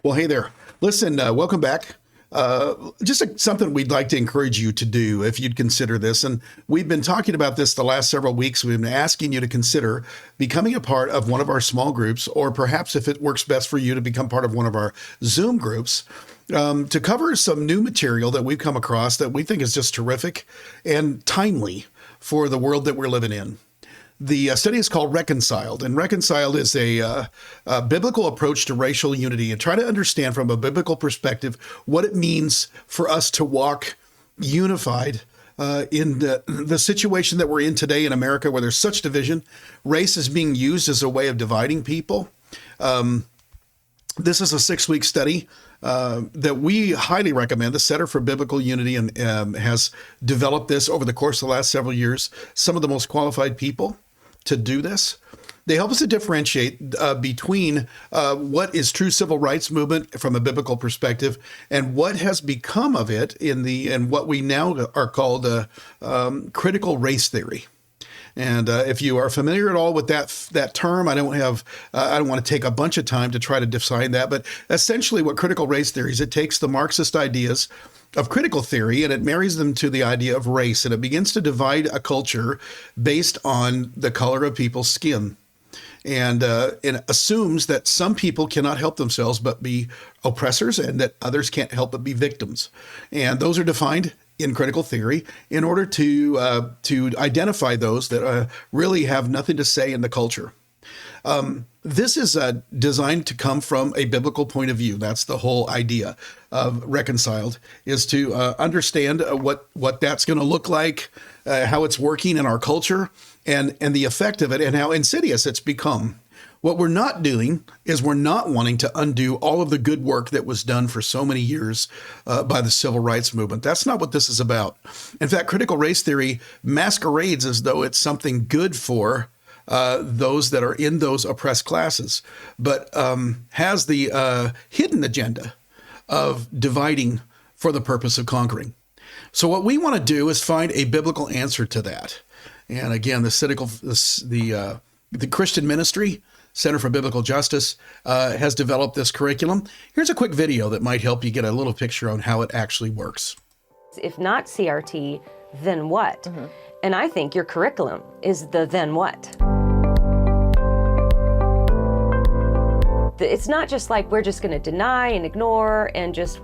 Well, hey there. Listen, welcome back. Something we'd like to encourage you to do if you'd consider this. And we've been talking about this the last several weeks. We've been asking you to consider becoming a part of one of our small groups, or perhaps if it works best for you to become part of one of our Zoom groups, to cover some new material that we've come across that we think is just terrific and timely for the world that we're living in. The study is called Reconciled, and Reconciled is a biblical approach to racial unity and try to understand from a biblical perspective what it means for us to walk unified in the situation that we're in today in America, where there's such division. Race is being used as a way of dividing people. This is a 6-week study that we highly recommend. The Center for Biblical Unity and has developed this over the course of the last several years. Some of the most qualified people to do this. They help us to differentiate between what is true civil rights movement from a biblical perspective and what has become of it in what we now are called critical race theory. And if you are familiar at all with that term, I don't want to take a bunch of time to try to define that. But essentially, what critical race theory is, it takes the Marxist ideas of critical theory and it marries them to the idea of race, and it begins to divide a culture based on the color of people's skin. And it assumes that some people cannot help themselves but be oppressors, and that others can't help but be victims. And those are defined in critical theory in order to identify those that really have nothing to say in the culture. This is designed to come from a biblical point of view. That's the whole idea of Reconciled, is to understand what that's going to look like, how it's working in our culture, and the effect of it, and how insidious it's become. What we're not doing is we're not wanting to undo all of the good work that was done for so many years by the civil rights movement. That's not what this is about. In fact, critical race theory masquerades as though it's something good for those that are in those oppressed classes, but has the hidden agenda of dividing for the purpose of conquering. So what we want to do is find a biblical answer to that. And again, the Christian Ministry Center for Biblical Justice has developed this curriculum. Here's a quick video that might help you get a little picture on how it actually works. If not CRT, then what? Mm-hmm. And I think your curriculum is the then what. It's not just like we're just going to deny and ignore and just,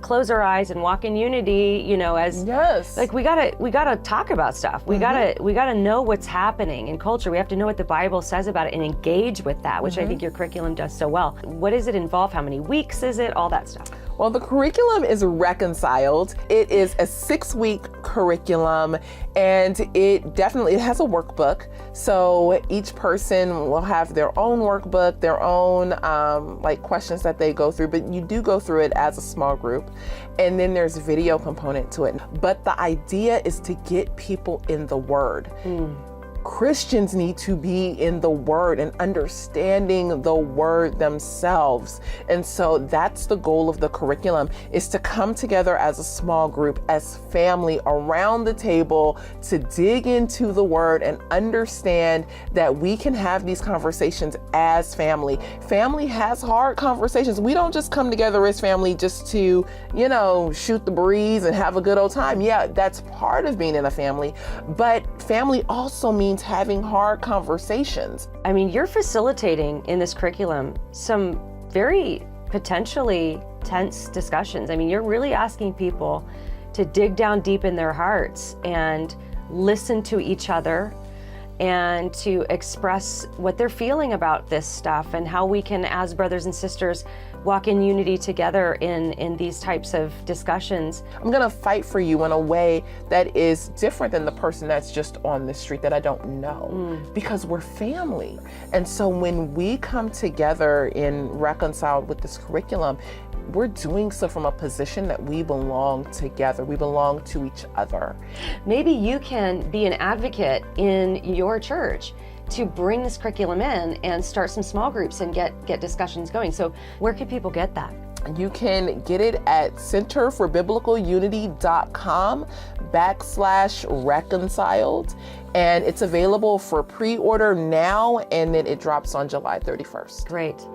close our eyes and walk in unity, as yes. Like we gotta talk about stuff. We gotta know what's happening in culture. We have to know what the Bible says about it and engage with that, which I think your curriculum does so well. What does it involve? How many weeks is it? All that stuff. Well, the curriculum is Reconciled. It is a 6-week curriculum, and it has a workbook. So each person will have their own workbook, their own questions that they go through, but you do go through it as a small group. And then there's a video component to it. But the idea is to get people in the Word. Christians need to be in the Word and understanding the Word themselves. And so that's the goal of the curriculum, is to come together as a small group, as family around the table, to dig into the Word and understand that we can have these conversations as family. Family has hard conversations. We don't just come together as family just to, shoot the breeze and have a good old time. Yeah, that's part of being in a family, but family also means having hard conversations. I mean, you're facilitating in this curriculum some very potentially tense discussions. I mean, you're really asking people to dig down deep in their hearts and listen to each other and to express what they're feeling about this stuff and how we can, as brothers and sisters, walk in unity together in these types of discussions. I'm gonna fight for you in a way that is different than the person that's just on the street that I don't know, because we're family. And so when we come together in Reconciled with this curriculum, we're doing so from a position that we belong together. We belong to each other. Maybe you can be an advocate in your church to bring this curriculum in and start some small groups and get discussions going. So where can people get that? You can get it at centerforbiblicalunity.com/reconciled. And it's available for pre-order now, and then it drops on July 31st. Great.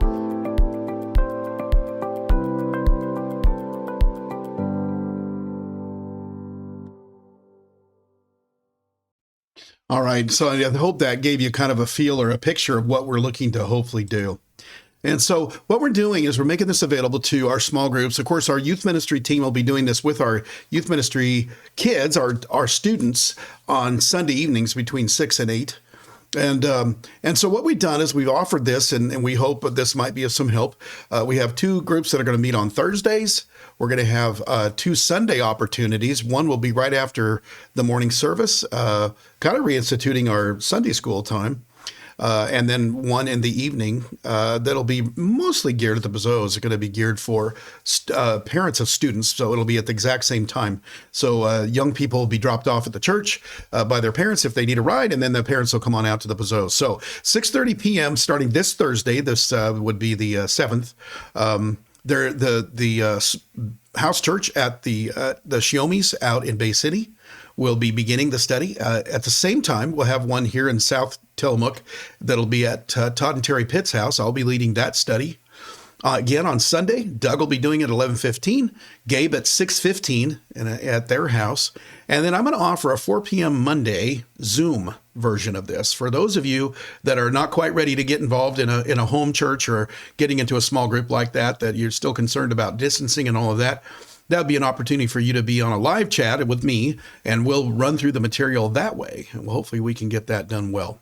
All right. So I hope that gave you kind of a feel or a picture of what we're looking to hopefully do. And so what we're doing is we're making this available to our small groups. Of course, our youth ministry team will be doing this with our youth ministry kids, our students, on Sunday evenings between 6 and 8. And so what we've done is we've offered this, and we hope that this might be of some help. We have two groups that are going to meet on Thursdays. We're going to have two Sunday opportunities. One will be right after the morning service, kind of reinstituting our Sunday school time. And then one in the evening that'll be mostly geared at the Bazos. It's going to be geared for parents of students, so it'll be at the exact same time. So young people will be dropped off at the church by their parents if they need a ride, and then the parents will come on out to the Bazos. So 6:30 p.m. starting this Thursday. This would be the 7th. The house church at the Shiomis out in Bay City will be beginning the study. At the same time, we'll have one here in South Tillamook that'll be at Todd and Terry Pitt's house. I'll be leading that study. Again, on Sunday, Doug will be doing it at 11:15, Gabe at 6:15 at their house. And then I'm going to offer a 4 p.m. Monday Zoom version of this. For those of you that are not quite ready to get involved in a home church or getting into a small group like that you're still concerned about distancing and all of that, that would be an opportunity for you to be on a live chat with me, and we'll run through the material that way. And hopefully we can get that done well.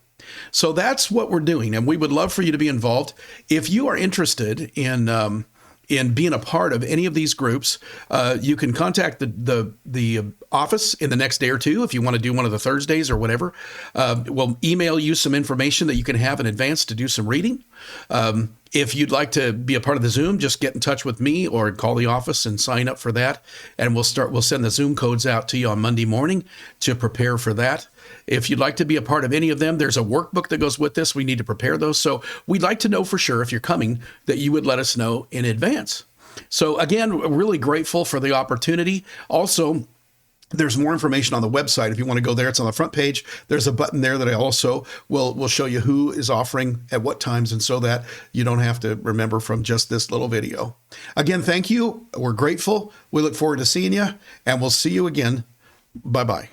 So that's what we're doing, and we would love for you to be involved. If you are interested in being a part of any of these groups, you can contact the office in the next day or two if you want to do one of the Thursdays or whatever. We'll email you some information that you can have in advance to do some reading. If you'd like to be a part of the Zoom, just get in touch with me or call the office and sign up for that. And we'll send the Zoom codes out to you on Monday morning to prepare for that. If you'd like to be a part of any of them, there's a workbook that goes with this. We need to prepare those. So we'd like to know for sure, if you're coming, that you would let us know in advance. So again, we're really grateful for the opportunity. Also, there's more information on the website. If you want to go there, it's on the front page. There's a button there that I also will show you who is offering at what times, and so that you don't have to remember from just this little video. Again, thank you. We're grateful. We look forward to seeing you, and we'll see you again. Bye-bye.